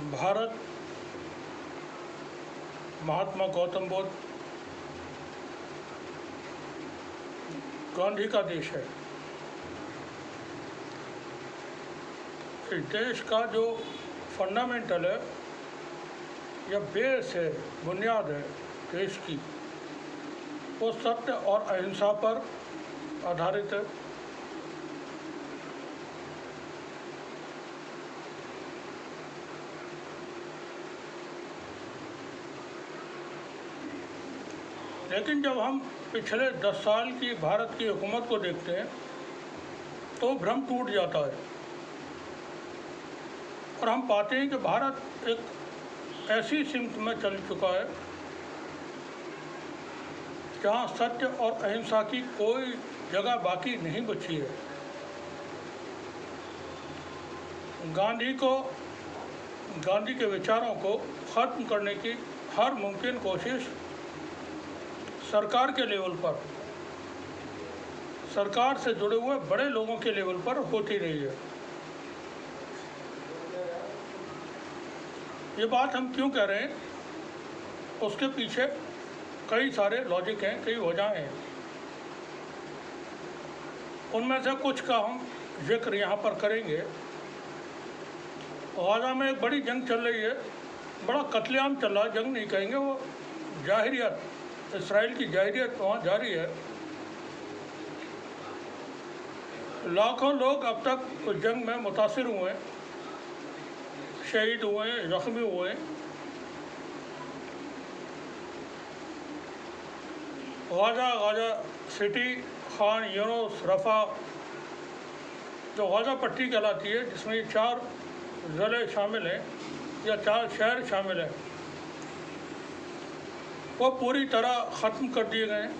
भारत महात्मा गौतम बुद्ध गांधी का देश है। इस देश का जो फंडामेंटल है या बेस है, बुनियाद है देश की, वो सत्य और अहिंसा पर आधारित है। लेकिन जब हम पिछले 10 साल की भारत की हुकूमत को देखते हैं तो भ्रम टूट जाता है और हम पाते हैं कि भारत एक ऐसी सिमत में चल चुका है जहाँ सत्य और अहिंसा की कोई जगह बाकी नहीं बची है। गांधी के विचारों को ख़त्म करने की हर मुमकिन कोशिश सरकार के लेवल पर, सरकार से जुड़े हुए बड़े लोगों के लेवल पर होती रही है। ये बात हम क्यों कह रहे हैं, उसके पीछे कई सारे लॉजिक हैं, कई वजहें हैं। उनमें से कुछ का हम जिक्र यहाँ पर करेंगे। गाज़ा में एक बड़ी जंग चल रही है, बड़ा कत्लेआम चल रहा है, जंग नहीं कहेंगे, वो जाहिरियत, इसराइल की जाहिरियत वहाँ जारी है। लाखों लोग अब तक उस जंग में मुतासिर हुए, शहीद हुए, जख्मी हुए। गाज़ा सिटी, खान यूनिस, रफ़ा, जो गाज़ा पट्टी कहलाती है, जिसमें 4 ज़िले शामिल हैं या 4 शहर शामिल हैं, वो पूरी तरह ख़त्म कर दिए गए हैं।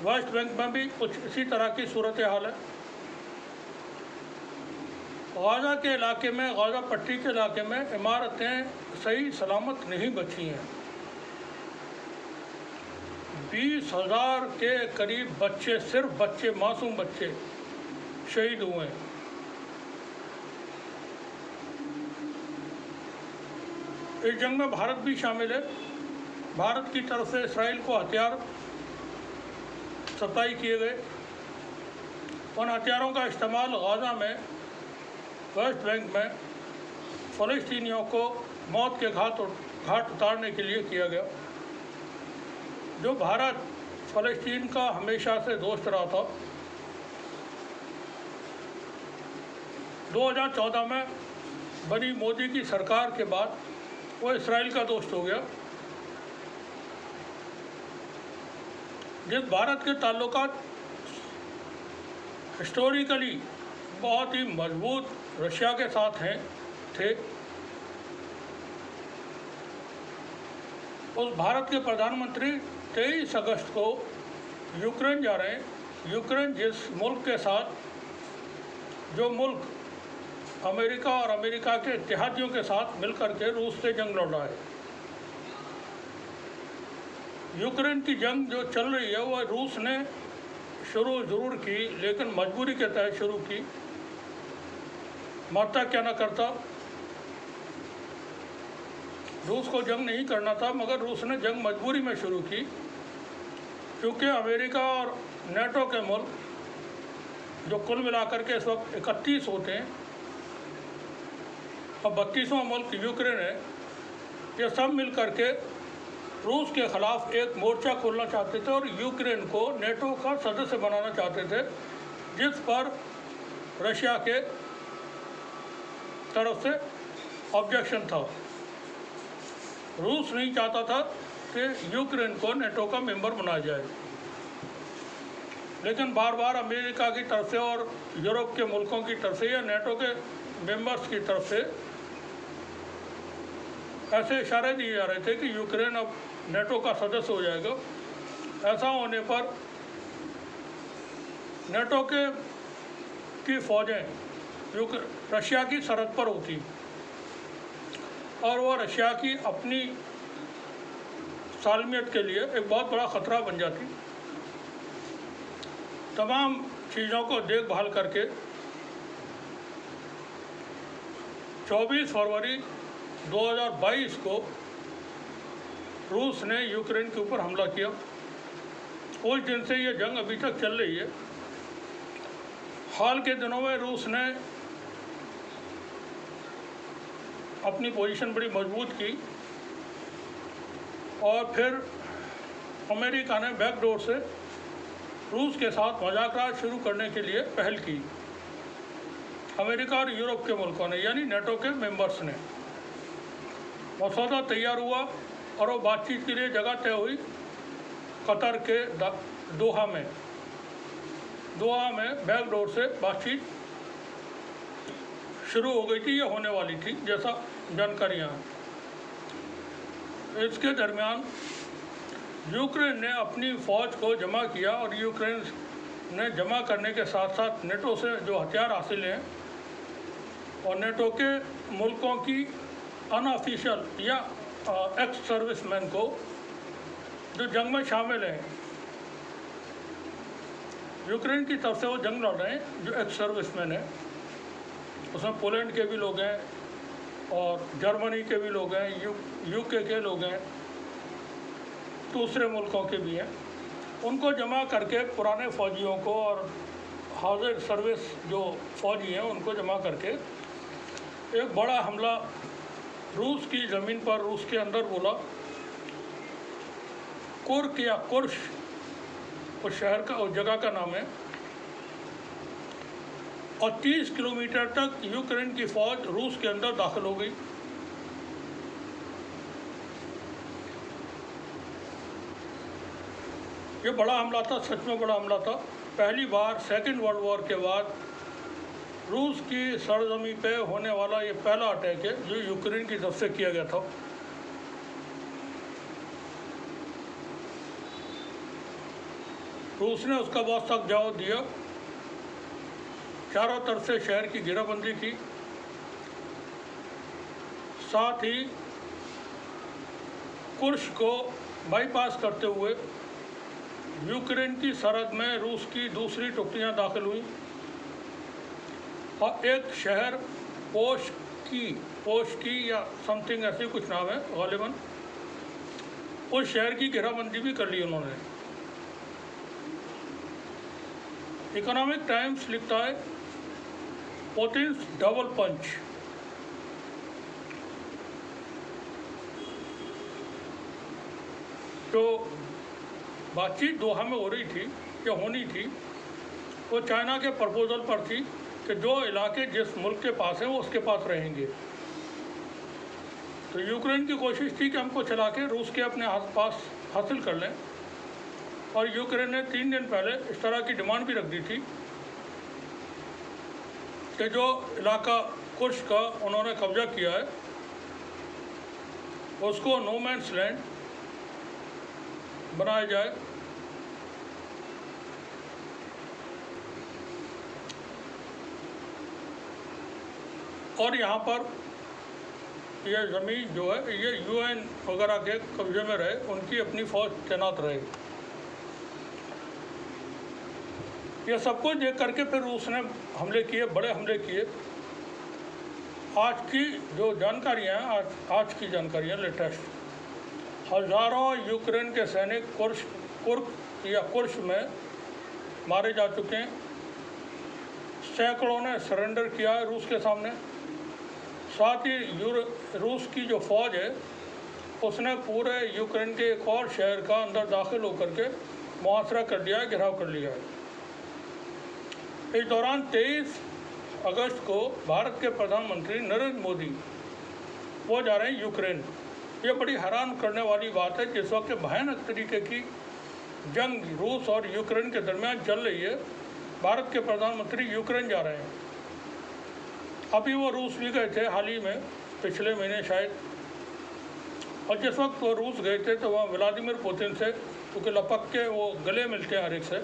वेस्ट बैंक में भी कुछ इसी तरह की सूरत हाल है। गाज़ा के इलाके में, गाज़ा पट्टी के इलाके में इमारतें सही सलामत नहीं बची हैं। 20,000 के करीब बच्चे, सिर्फ बच्चे, मासूम बच्चे शहीद हुए हैं। इस जंग में भारत भी शामिल है। भारत की तरफ से इसराइल को हथियार सप्लाई किए गए। उन हथियारों का इस्तेमाल गाज़ा में, वेस्ट बैंक में फ़लस्तीनियों को मौत के घाट उतारने के लिए किया गया। जो भारत फ़लस्तीन का हमेशा से दोस्त रहा था, 2014 में बनी मोदी की सरकार के बाद वो इसराइल का दोस्त हो गया। जिस भारत के ताल्लुकात हिस्टोरिकली बहुत ही मजबूत रशिया के साथ थे, उस भारत के प्रधानमंत्री 23 अगस्त को यूक्रेन जा रहे हैं। यूक्रेन जिस मुल्क के साथ, जो मुल्क अमेरिका और अमेरिका के इत्तेहादियों के साथ मिलकर के रूस से जंग लड़ रहा है। यूक्रेन की जंग जो चल रही है वो रूस ने शुरू ज़रूर की, लेकिन मजबूरी के तहत शुरू की। मरता क्या ना करता, रूस को जंग नहीं करना था, मगर रूस ने जंग मजबूरी में शुरू की, क्योंकि अमेरिका और नेटो के मुल्क, जो कुल मिलाकर के इस वक्त 31 होते हैं और 32वां मुल्क यूक्रेन है, ये सब मिल करके रूस के ख़िलाफ़ एक मोर्चा खोलना चाहते थे और यूक्रेन को नेटो का सदस्य बनाना चाहते थे, जिस पर रशिया के तरफ से ऑब्जेक्शन था। रूस नहीं चाहता था कि यूक्रेन को नेटो का मेंबर बनाया जाए, लेकिन बार बार अमेरिका की तरफ से और यूरोप के मुल्कों की तरफ से या नेटो के मेंबर्स की तरफ से ऐसे इशारे दिए जा रहे थे कि यूक्रेन अब नेटो का सदस्य हो जाएगा। ऐसा होने पर नेटो की फ़ौजें रशिया की सरहद पर होती और वह रशिया की अपनी सालमियत के लिए एक बहुत बड़ा ख़तरा बन जाती। तमाम चीज़ों को देखभाल करके 24 फरवरी 2022 को रूस ने यूक्रेन के ऊपर हमला किया। उस दिन से ये जंग अभी तक चल रही है। हाल के दिनों में रूस ने अपनी पोजीशन बड़ी मजबूत की और फिर अमेरिका ने बैकडोर से रूस के साथ मज़ाकरात शुरू करने के लिए पहल की। अमेरिका और यूरोप के मुल्कों ने, यानी नेटो के मेंबर्स ने, मसौदा तैयार हुआ और वो बातचीत के लिए जगह तय हुई कतर के दोहा में। बैकडोर से बातचीत शुरू हो गई थी, ये होने वाली थी जैसा जानकारियाँ हैं। इसके दरमियान यूक्रेन ने अपनी फ़ौज को जमा किया और यूक्रेन ने जमा करने के साथ साथ नेटो से जो हथियार हासिल हैं और नेटो के मुल्कों की अनऑफिशियल या एक्स सर्विसमैन को जो जंग में शामिल हैं, यूक्रेन की तरफ से वो जंग लड़ रहे हैं, जो एक्स सर्विसमैन है उसमें पोलैंड के भी लोग हैं और जर्मनी के भी लोग हैं, यूके के लोग हैं, दूसरे मुल्कों के भी हैं। उनको जमा करके पुराने फ़ौजियों को और हाजिर सर्विस जो फ़ौजी हैं उनको जमा करके एक बड़ा हमला रूस की ज़मीन पर, रूस के अंदर बोला। कुर्क या कुर्श उस शहर का, उस जगह का नाम है, और 30 किलोमीटर तक यूक्रेन की फ़ौज रूस के अंदर दाखिल हो गई। ये बड़ा हमला था, सच में बड़ा हमला था। पहली बार सेकेंड वर्ल्ड वॉर के बाद रूस की सरजमी पे होने वाला ये पहला अटैक है जो यूक्रेन की तरफ से किया गया था। रूस ने उसका बहुत सख्त जवाब दिया। चारों तरफ से शहर की घेराबंदी की, साथ ही कुर्श को बाईपास करते हुए यूक्रेन की सरहद में रूस की दूसरी टुकड़ियां दाखिल हुई और एक शहर पोशकी या समथिंग ऐसी कुछ नाम है गालिबन, उस शहर की घेराबंदी भी कर ली उन्होंने। इकोनॉमिक टाइम्स लिखता है पुतिन्स डबल पंच। तो बातचीत दोहा में हो रही थी या होनी थी, वो चाइना के प्रपोजल पर थी कि जो इलाके जिस मुल्क के पास हैं वो उसके पास रहेंगे। तो यूक्रेन की कोशिश थी कि हमको चला के रूस के अपने पास हासिल कर लें, और यूक्रेन ने 3 दिन पहले इस तरह की डिमांड भी रख दी थी कि जो इलाका कुर्श का उन्होंने कब्जा किया है उसको नो मैन्स लैंड बनाया जाए। और यहाँ पर यह ज़मीन जो है ये यूएन वगैरह के कब्जे में रहे, उनकी अपनी फ़ौज तैनात रहे। ये सब कुछ देख करके फिर रूस ने हमले किए, बड़े हमले किए। आज की जो जानकारियाँ हैं, आज की जानकारियाँ लेटेस्ट, हज़ारों यूक्रेन के सैनिक कुर्क या कुर्श में मारे जा चुके हैं। सैकड़ों ने सरेंडर किया है रूस के सामने। साथ ही रूस की जो फ़ौज है उसने पूरे यूक्रेन के एक और शहर का अंदर दाखिल होकर के मुहासरा कर लिया है, घेराव कर लिया है। इस दौरान 23 अगस्त को भारत के प्रधानमंत्री नरेंद्र मोदी वो जा रहे हैं यूक्रेन। ये बड़ी हैरान करने वाली बात है, जिस वक्त भयानक तरीके की जंग रूस और यूक्रेन के दरमियान चल रही है, भारत के प्रधानमंत्री यूक्रेन जा रहे हैं। अभी वो रूस भी गए थे हाल ही में, पिछले महीने शायद, और जिस वक्त वो रूस गए थे तो वहाँ व्लादिमीर पुतिन से, क्योंकि लपक के वो गले मिलते हैं, हर एक से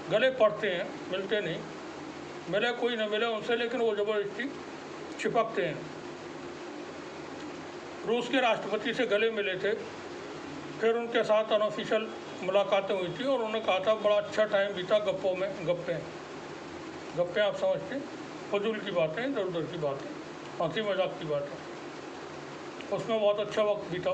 गले पड़ते हैं, मिलते नहीं, मिले कोई न मिले उनसे, लेकिन वो ज़बरदस्ती चिपकते हैं। रूस के राष्ट्रपति से गले मिले थे, फिर उनके साथ अनऑफिशियल मुलाकातें हुई थी और उन्होंने कहा था बड़ा अच्छा टाइम बीता गप्पों में। गप्पे आप समझते हैं, फजूल की बातें, इधर उधर की बातें। हंसी मजाक की बात है, उसमें बहुत अच्छा वक्त बीता।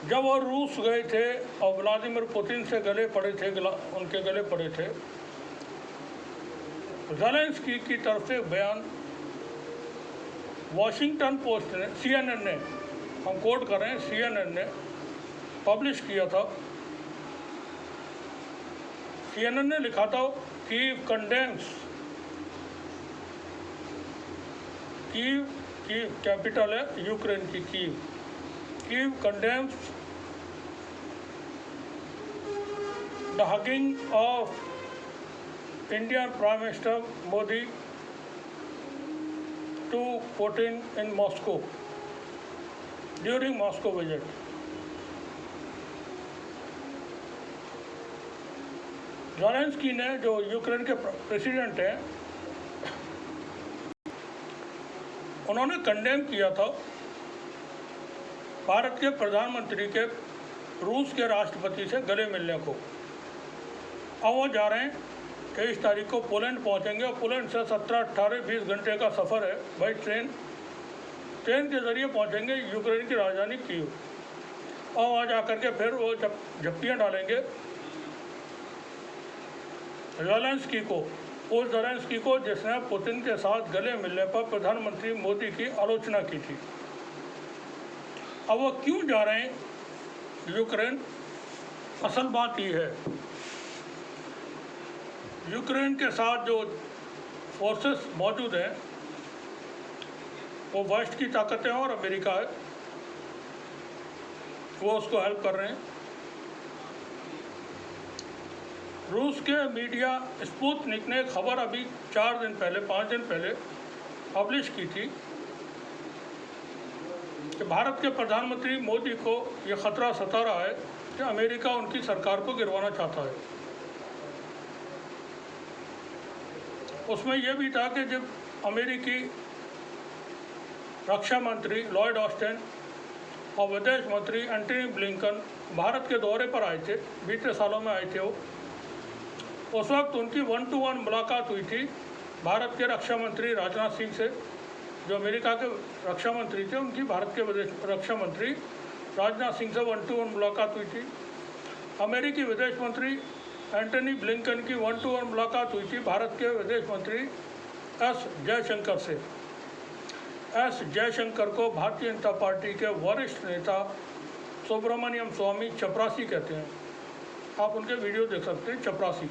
जब वो रूस गए थे और व्लादिमीर पुतिन से गले पड़े थे, उनके गले पड़े थे, ज़ेलेंस्की की तरफ से बयान वॉशिंगटन पोस्ट ने, CNN ने, हम कोट कर रहे हैं, CNN ने पब्लिश किया था। CNN ने लिखा था कीव कंडेम्स, कीव कैपिटल है यूक्रेन की, Kyiv condemns the hugging of Indian Prime Minister Modi to Putin in Moscow during Moscow visit. Zelensky ने, जो यूक्रेन के प्रेसिडेंट हैं, उन्होंने कंडेम किया था भारत के प्रधानमंत्री के रूस के राष्ट्रपति से गले मिलने को। अब वो जा रहे हैं 23 तारीख को पोलैंड पहुंचेंगे और पोलैंड से 17, 18, 20 घंटे का सफ़र है बाई ट्रेन के ज़रिए पहुंचेंगे यूक्रेन की राजधानी कीव, और वहाँ जा कर के फिर वो झप्पियाँ डालेंगे ज़ेलेंस्की को, उस ज़ेलेंस्की को जिसने पुतिन के साथ गले मिलने पर प्रधानमंत्री मोदी की आलोचना की थी। अब वो क्यों जा रहे हैं यूक्रेन, असल बात ये है, यूक्रेन के साथ जो फोर्सेस मौजूद हैं वो वेस्ट की ताकतें और अमेरिका है, वो उसको हेल्प कर रहे हैं। रूस के मीडिया स्पुतनिक ने खबर अभी 5 दिन पहले पब्लिश की थी कि भारत के प्रधानमंत्री मोदी को ये ख़तरा सता रहा है कि अमेरिका उनकी सरकार को गिरवाना चाहता है। उसमें यह भी था कि जब अमेरिकी रक्षा मंत्री लॉयड ऑस्टिन और विदेश मंत्री एंटनी ब्लिंकन भारत के दौरे पर आए थे, बीते सालों में आए थे वो, उस वक्त उनकी 1-to-1 मुलाकात हुई थी भारत के रक्षा मंत्री राजनाथ सिंह से। जो अमेरिका के रक्षा मंत्री थे, उनकी भारत के विदेश रक्षा मंत्री राजनाथ सिंह से 1-to-1 मुलाकात हुई थी। अमेरिकी विदेश मंत्री एंटनी ब्लिंकन की 1-to-1 मुलाकात हुई थी भारत के विदेश मंत्री एस जयशंकर से। एस जयशंकर को भारतीय जनता पार्टी के वरिष्ठ नेता सुब्रमण्यम स्वामी चपरासी कहते हैं। आप उनके वीडियो देख सकते हैं, चपरासी,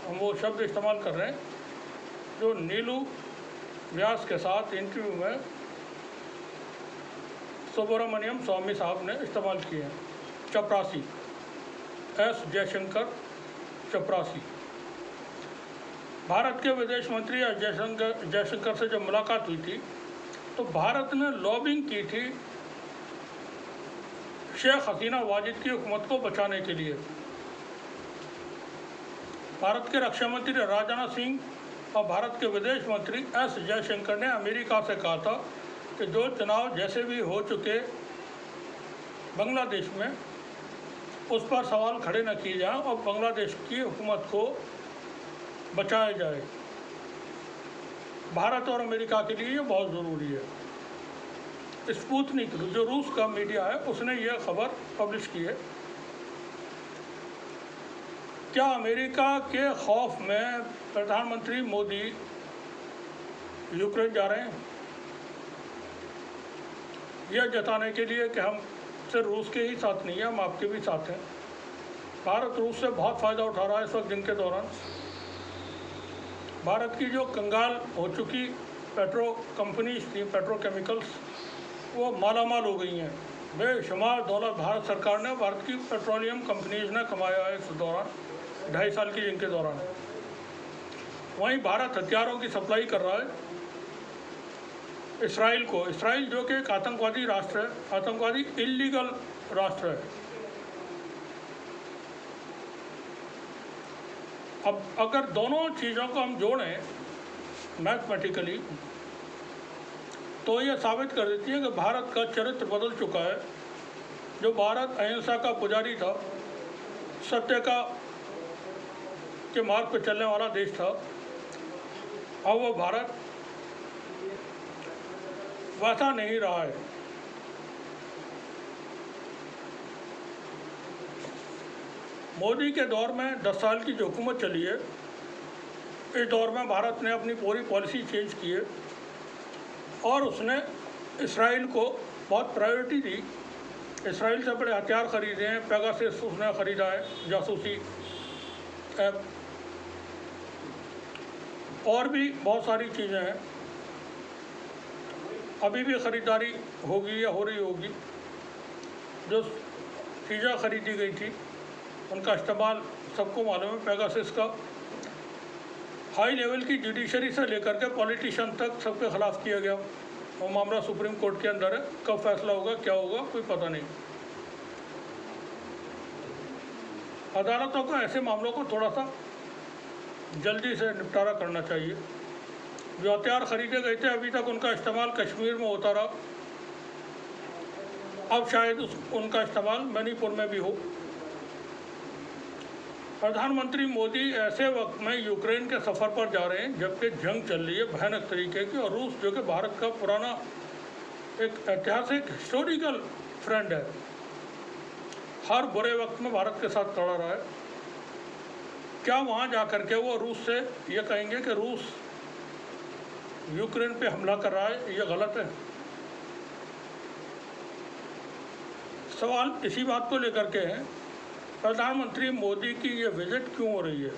हम वो शब्द इस्तेमाल कर रहे हैं जो नीलू व्यास के साथ इंटरव्यू में सुब्रमण्यम स्वामी साहब ने इस्तेमाल किए हैं। चपरासी, एस जयशंकर चपरासी। भारत के विदेश मंत्री एस जयशंकर से जब मुलाकात हुई थी तो भारत ने लॉबिंग की थी शेख हसीना वाजिद की हुकूमत को बचाने के लिए। भारत के रक्षा मंत्री राजनाथ सिंह और भारत के विदेश मंत्री एस जयशंकर ने अमेरिका से कहा था कि जो चुनाव जैसे भी हो चुके बांग्लादेश में, उस पर सवाल खड़े न किए जाएं और बांग्लादेश की हुकूमत को बचाया जाए। भारत और अमेरिका के लिए ये बहुत ज़रूरी है। स्पुतनिक, जो रूस का मीडिया है, उसने ये खबर पब्लिश की है। क्या अमेरिका के खौफ में प्रधानमंत्री मोदी यूक्रेन जा रहे हैं? यह जताने के लिए कि हम सिर्फ रूस के ही साथ नहीं है, हम आपके भी साथ हैं। भारत रूस से बहुत फ़ायदा उठा रहा है इस वक्त। दिन के दौरान भारत की जो कंगाल हो चुकी पेट्रो कंपनीज थी, पेट्रोकेमिकल्स, वो मालामाल हो गई हैं। बेशुमार दौलत भारत सरकार ने, भारत की पेट्रोलियम कंपनीज ने कमाया है इस दौरान, 2.5 साल की जंग के दौरान। वहीं भारत हथियारों की सप्लाई कर रहा है इसराइल को। इसराइल जो कि एक आतंकवादी राष्ट्र है, आतंकवादी इल्लीगल राष्ट्र है। अब अगर दोनों चीज़ों को हम जोड़ें मैथमेटिकली, तो ये साबित कर देती है कि भारत का चरित्र बदल चुका है। जो भारत अहिंसा का पुजारी था, सत्य के मार्ग पर चलने वाला देश था, अब वो भारत वैसा नहीं रहा है। मोदी के दौर में 10 साल की जो हुकूमत चली है, इस दौर में भारत ने अपनी पूरी पॉलिसी चेंज की है और उसने इसराइल को बहुत प्रायोरिटी दी। इसराइल से बड़े हथियार खरीदे हैं, पेगासस उसने ख़रीदा है, जासूसी ऐप, और भी बहुत सारी चीज़ें हैं। अभी भी ख़रीदारी होगी या हो रही होगी। जो चीज़ें ख़रीदी गई थी उनका इस्तेमाल सबको मालूम है। पेगासस का हाई लेवल की जुडिशरी से लेकर के पॉलिटिशियन तक सबके ख़िलाफ़ किया गया। वो मामला सुप्रीम कोर्ट के अंदर है, कब फैसला होगा क्या होगा कोई पता नहीं। अदालतों को ऐसे मामलों को थोड़ा सा जल्दी से निपटारा करना चाहिए। जो हथियार खरीदे गए थे अभी तक उनका इस्तेमाल कश्मीर में होता रहा, अब शायद उनका इस्तेमाल मणिपुर में भी हो। प्रधानमंत्री मोदी ऐसे वक्त में यूक्रेन के सफ़र पर जा रहे हैं जबकि जंग चल रही है भयानक तरीके की, और रूस जो कि भारत का पुराना एक ऐतिहासिक हिस्टोरिकल फ्रेंड है, हर बुरे वक्त में भारत के साथ खड़ा रहा है। क्या वहाँ जा कर के वो रूस से ये कहेंगे कि रूस यूक्रेन पे हमला कर रहा है? ये गलत है। सवाल इसी बात को लेकर के है, प्रधानमंत्री मोदी की ये विजिट क्यों हो रही है?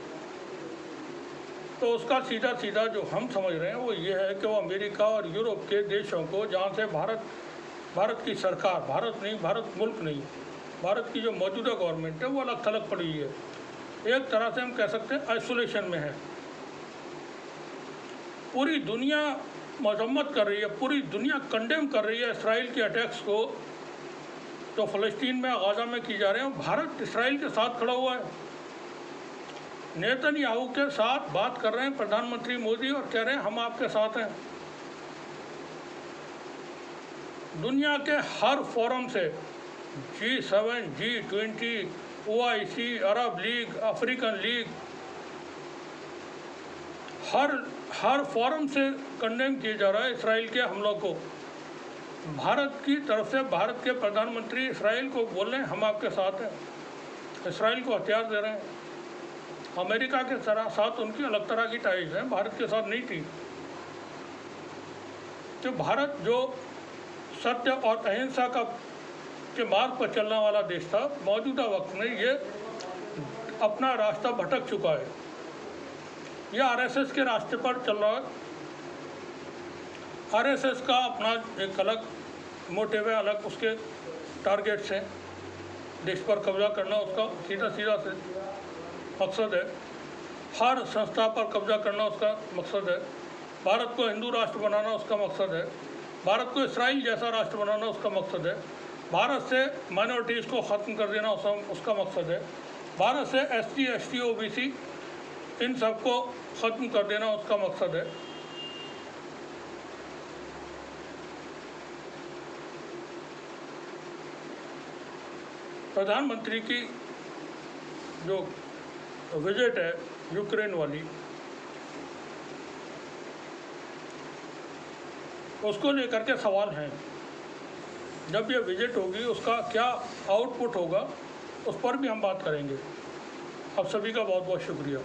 तो उसका सीधा सीधा जो हम समझ रहे हैं वो ये है कि वो अमेरिका और यूरोप के देशों को, जहाँ से भारत की सरकार, भारत मुल्क नहीं, भारत की जो मौजूदा गवर्नमेंट है वो अलग थलग पड़ी हुई है। एक तरह से हम कह सकते हैं आइसोलेशन में है। पूरी दुनिया मजम्मत कर रही है, पूरी दुनिया कंडेम कर रही है इसराइल के अटैक्स को तो फ़लस्तीन में, गाज़ा में की जा रहे हैं। भारत इसराइल के साथ खड़ा हुआ है, नेतन्याहू के साथ बात कर रहे हैं प्रधानमंत्री मोदी और कह रहे हैं हम आपके साथ हैं। दुनिया के हर फोरम से, G7, G20, OIC, अरब लीग, अफ्रीकन लीग, हर फोरम से कंडेम किया जा रहा है इसराइल के हमलों को। भारत की तरफ से भारत के प्रधानमंत्री इसराइल को बोल रहे हैं हम आपके साथ हैं, इसराइल को हथियार दे रहे हैं। अमेरिका के साथ उनकी अलग तरह की टाइज है, भारत के साथ नहीं थी। तो भारत जो सत्य और अहिंसा के मार्ग पर चलने वाला देश था, मौजूदा वक्त में ये अपना रास्ता भटक चुका है। यह आरएसएस के रास्ते पर चल रहा है। आरएसएस का अपना एक अलग मोटिव है, अलग उसके टारगेट्स हैं। देश पर कब्जा करना उसका सीधा से मकसद है। हर संस्था पर कब्जा करना उसका मकसद है। भारत को हिंदू राष्ट्र बनाना उसका मकसद है। भारत को इसराइल जैसा राष्ट्र बनाना उसका मकसद है। भारत से माइनॉरिटीज़ को ख़त्म कर देना उसका मकसद है। भारत से SC, ST, OBC इन सबको ख़त्म कर देना उसका मकसद है। प्रधानमंत्री की जो विजिट है यूक्रेन वाली, उसको लेकर के सवाल हैं। जब ये विजिट होगी उसका क्या आउटपुट होगा उस पर भी हम बात करेंगे। आप सभी का बहुत बहुत शुक्रिया।